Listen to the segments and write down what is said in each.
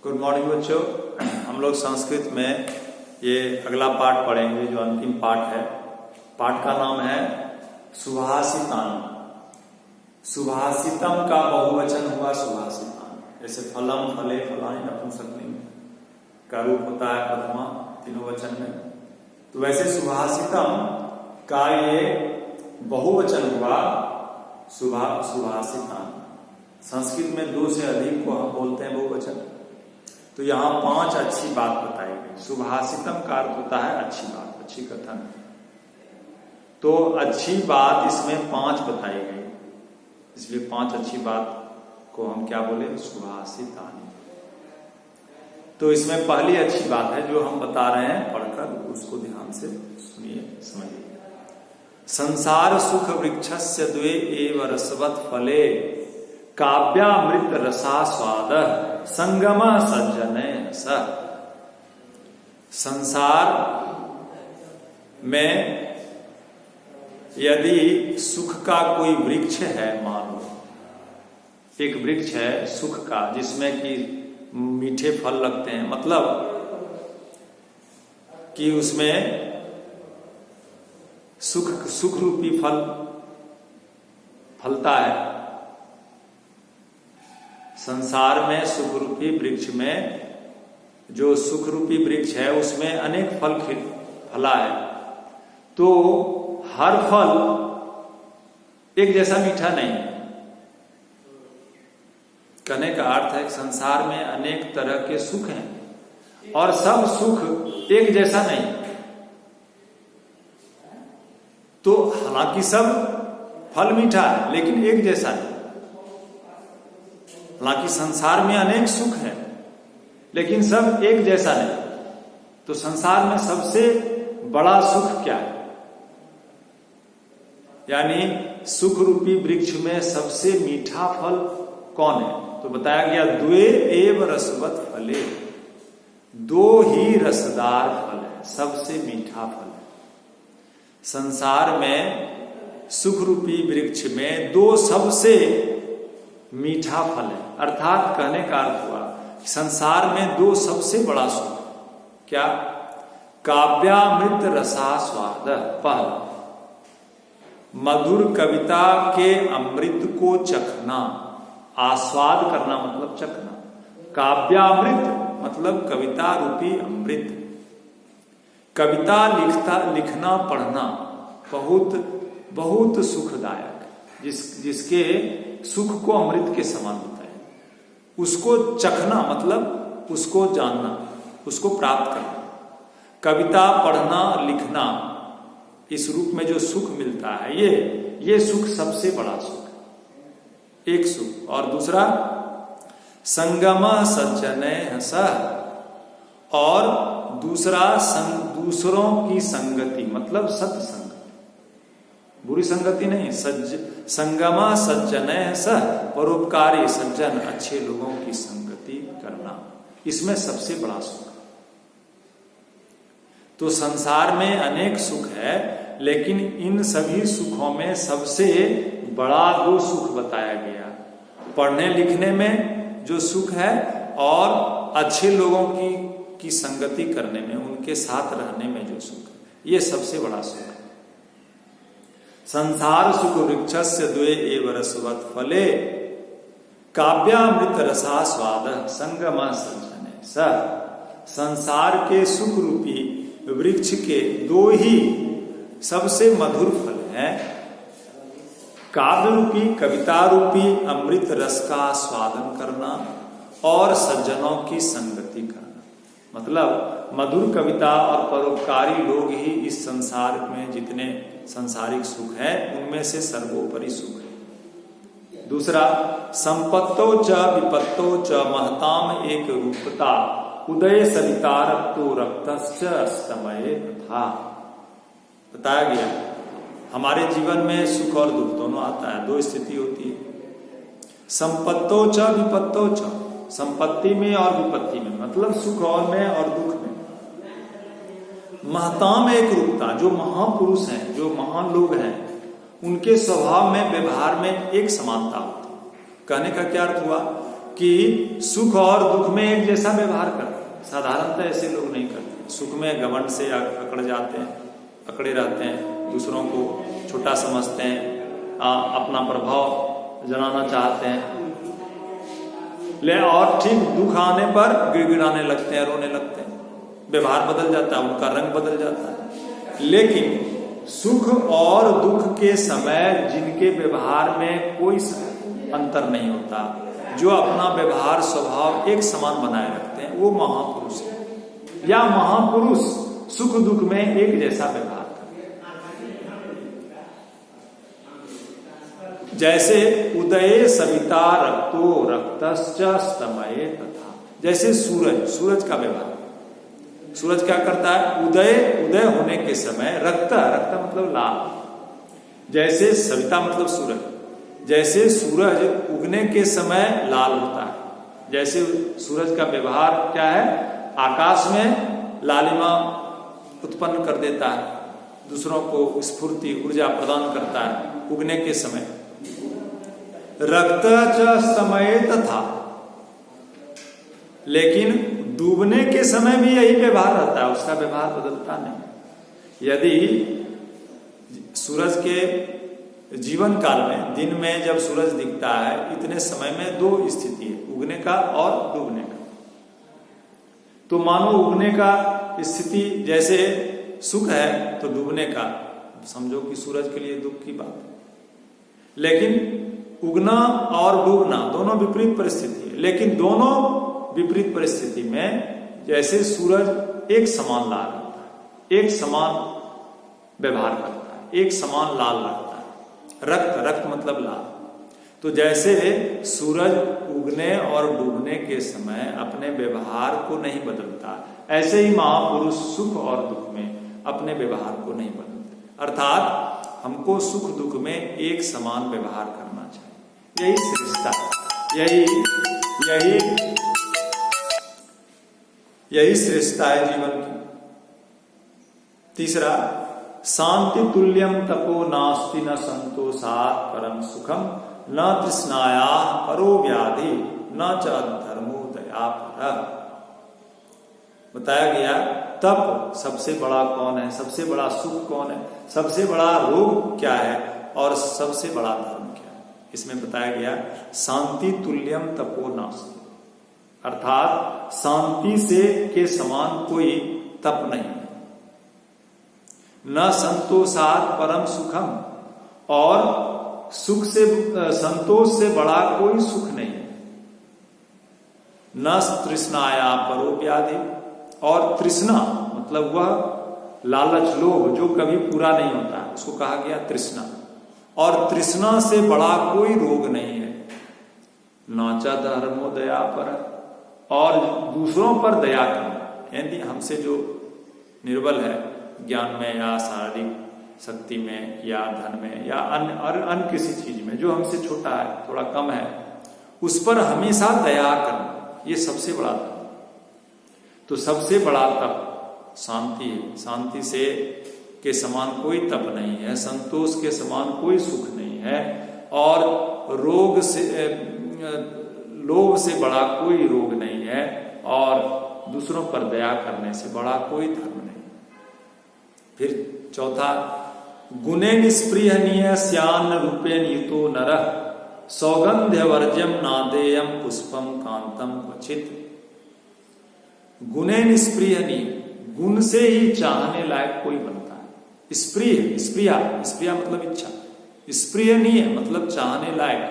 Good morning बच्चों। हम लोग संस्कृत में ये अगला पाठ पढ़ेंगे जो अंतिम पाठ है। पाठ का नाम है सुभाषितान। सुभाषितम का बहुवचन हुआ सुभाषितान। जैसे फलम, फले, फलानि नपुंसकलिंग का रूप होता है प्रथमा तीनों वचन में, तो वैसे सुभाषितम का ये बहुवचन हुआ सुभाषितान। संस्कृत में 2 से अधिक को हम बोलते हैं बहुवचन। तो यहाँ 5 अच्छी बात बताई गई। सुभाषितम का अर्थ होता है अच्छी बात, अच्छी कथन। तो अच्छी बात इसमें 5 बताई गई, इसलिए 5 अच्छी बात को हम क्या बोले, सुभाषितान। तो इसमें पहली अच्छी बात है जो हम बता रहे हैं, पढ़कर उसको ध्यान से सुनिए, समझिए। संसार सुख वृक्षस्य द्वे एव रसवत् फले काव्यामृत रसास्वाद संगम सज्जने स। संसार में यदि सुख का कोई वृक्ष है, मान लो एक वृक्ष है सुख का जिसमें कि मीठे फल लगते हैं, मतलब कि उसमें सुख रूपी फल फलता है। संसार में सुख रूपी वृक्ष में, जो सुख रूपी वृक्ष है उसमें अनेक फल फला है, तो हर फल एक जैसा मीठा नहीं है। कहने का अर्थ है कि संसार में अनेक तरह के सुख हैं और सब सुख एक जैसा नहीं। तो हालांकि सब फल मीठा है लेकिन एक जैसा नहीं। हालांकि संसार में अनेक सुख है लेकिन सब एक जैसा नहीं। तो संसार में सबसे बड़ा सुख क्या है, यानी सुख रूपी वृक्ष में सबसे मीठा फल कौन है? तो बताया गया द्वे एव रसवत् फले, 2 ही रसदार फल है, सबसे मीठा फल है। संसार में सुख रूपी वृक्ष में 2 सबसे मीठा फल है। अर्थात कहने का अर्थ हुआ संसार में 2 सबसे बड़ा सुख क्या? काव्यामृत रसास्वाद, पहला मधुर कविता के अमृत को चखना। आस्वाद करना मतलब चखना। काव्यामृत मतलब कविता रूपी अमृत। कविता लिखना पढ़ना बहुत बहुत सुखदायक, जिसके सुख को अमृत के समान होता है। उसको चखना मतलब उसको जानना, उसको प्राप्त करना। कविता पढ़ना, लिखना, इस रूप में जो सुख मिलता है, ये सुख सबसे बड़ा सुख, एक सुख। और दूसरा संगम सज्जने सह, और दूसरा दूसरों की संगति मतलब सत्संग, बुरी संगति नहीं। संगमा सज्जने सह, परोपकारी सज्जन अच्छे लोगों की संगति करना, इसमें सबसे बड़ा सुख। तो संसार में अनेक सुख है लेकिन इन सभी सुखों में सबसे बड़ा 2 सुख बताया गया। पढ़ने लिखने में जो सुख है और अच्छे लोगों की संगति करने में, उनके साथ रहने में जो सुख है, ये सबसे बड़ा सुख है। संसार सुख वृक्षस्य द्वे एव रसवत् फले काव्यामृत रसास्वाद संगम सज्जने स। संसार के सुख रूपी वृक्ष के 2 ही सबसे मधुर फल हैं, काव्य रूपी, कविता रूपी अमृत रस का स्वादन करना और सज्जनों की संगति करना। मतलब मधुर कविता और परोपकारी लोग ही इस संसार में जितने सांसारिक सुख है उनमें से सर्वोपरि सुख है। दूसरा संपत्तो च विपत्तो च महताम एक रूपता उदय सविता रक्तो रक्तश्च अस्तमये तथा। बताया गया हमारे जीवन में सुख और दुख दोनों आता है, 2 स्थिति होती है। संपत्तो च विपत्तो च, संपत्ति में और विपत्ति में, मतलब सुख और में और दुख में। महताम एक रूपता, जो महापुरुष हैं, जो महान लोग हैं, उनके स्वभाव में, व्यवहार में एक समानता होती है। कहने का क्या अर्थ हुआ कि सुख और दुख में एक जैसा व्यवहार करते हैं। साधारणतः ऐसे लोग नहीं करते। सुख में घमंड से अकड़ जाते हैं, अकड़े रहते हैं, दूसरों को छोटा समझते हैं, अपना प्रभाव जनाना चाहते हैं। और ठीक दुख आने पर गिड़गिड़ाने लगते हैं, रोने लगते हैं, व्यवहार बदल जाता है, उनका रंग बदल जाता है। लेकिन सुख और दुख के समय जिनके व्यवहार में कोई अंतर नहीं होता, जो अपना व्यवहार स्वभाव एक समान बनाए रखते हैं, वो महापुरुष है। या महापुरुष सुख दुख में एक जैसा व्यवहार करते हैं। जैसे उदये सविता रक्तो रक्तश्च स्तमये तथा, जैसे सूरज का व्यवहार। सूरज क्या करता है? उदय होने के समय रक्त मतलब लाल, जैसे सविता मतलब सूरज, जैसे सूरज उगने के समय लाल होता है, जैसे सूरज का व्यवहार क्या है? आकाश में लालिमा उत्पन्न कर देता है, दूसरों को स्फूर्ति ऊर्जा प्रदान करता है उगने के समय। रक्त च स्तमये तथा, लेकिन डूबने के समय भी यही व्यवहार रहता है, उसका व्यवहार बदलता नहीं। यदि सूरज के जीवन काल में, दिन में जब सूरज दिखता है, इतने समय में दो स्थिति है, उगने का और डूबने का। तो मानो उगने का स्थिति जैसे सुख है, तो डूबने का समझो कि सूरज के लिए दुख की बात है। लेकिन उगना और डूबना दोनों विपरीत परिस्थिति है, लेकिन दोनों विपरीत परिस्थिति में जैसे सूरज एक समान लाल रहता है, एक समान व्यवहार करता है, एक समान लाल रहता है। रक्त मतलब लाल। तो जैसे सूरज उगने और डूबने के समय अपने व्यवहार को नहीं बदलता, ऐसे ही महापुरुष सुख और दुख में अपने व्यवहार को नहीं बदलते। अर्थात हमको सुख दुख में एक समान व्यवहार करना चाहिए। यही श्रेष्ठता है, यही श्रेष्ठता है जीवन की। तीसरा, शांति तुल्यम तपो नास्ति न संतोषात् परम सुखम न तृष्णाया परो व्याधि न च धर्मो दया पर। बताया गया तप सबसे बड़ा कौन है, सबसे बड़ा सुख कौन है, सबसे बड़ा रोग क्या है और सबसे बड़ा धर्म क्या है। इसमें बताया गया शांति तुल्यम तपो नास्ति, अर्थात शांति से के समान कोई तप नहीं। न संतोषात् परम सुखम, और सुख से संतोष से बड़ा कोई सुख नहीं। न तृष्णाया परो व्याधि, और तृष्णा मतलब वह लालच लोभ जो कभी पूरा नहीं होता, उसको कहा गया तृष्णा। और तृष्णा से बड़ा कोई रोग नहीं है। नाचा धर्मो दया पर, और दूसरों पर दया करना, यानी हमसे जो निर्बल है ज्ञान में या शारीरिक शक्ति में या धन में या अन्य किसी चीज में, जो हमसे छोटा है, थोड़ा कम है, उस पर हमेशा दया करना, ये सबसे बड़ा तप। तो सबसे बड़ा तप शांति है। शांति से के समान कोई तप नहीं है, संतोष के समान कोई सुख नहीं है, और रोग से लोभ से बड़ा कोई रोग नहीं है, और दूसरों पर दया करने से बड़ा कोई धर्म नहीं। फिर चौथा, गुणे निष्प्रियनीय स्यान रूपेण युतो नरः सौगंध्य वर्ज्यम नादेयम पुष्पम कांतम क्वचित। गुणे निष्प्रियनीय, गुण से ही चाहने लायक कोई बनता है। स्प्रिया मतलब इच्छा, स्प्रियनीय मतलब चाहने लायक,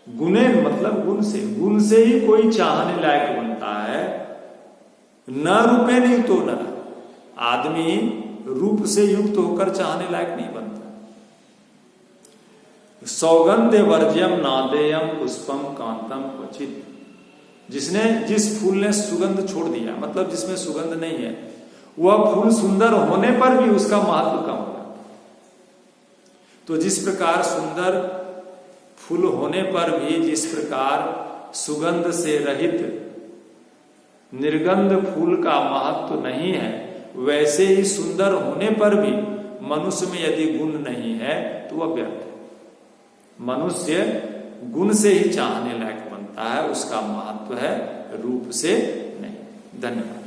गुणे मतलब गुण से ही कोई चाहने लायक बनता है। न रूपे नहीं तो न, आदमी रूप से युक्त होकर चाहने लायक नहीं बनता। सौगंध्य वर्ज्यम नादेयम पुष्पम कांतम क्वचित, जिस फूल ने सुगंध छोड़ दिया, मतलब जिसमें सुगंध नहीं है, वह फूल सुंदर होने पर भी उसका महत्व कम हो जाता। तो जिस प्रकार सुंदर फूल होने पर भी जिस प्रकार सुगंध से रहित निर्गंध फूल का महत्व नहीं है, वैसे ही सुंदर होने पर भी मनुष्य में यदि गुण नहीं है तो वह व्यर्थ है। मनुष्य गुण से ही चाहने लायक बनता करता है उसका महत्व है, रूप से नहीं। धन्यवाद।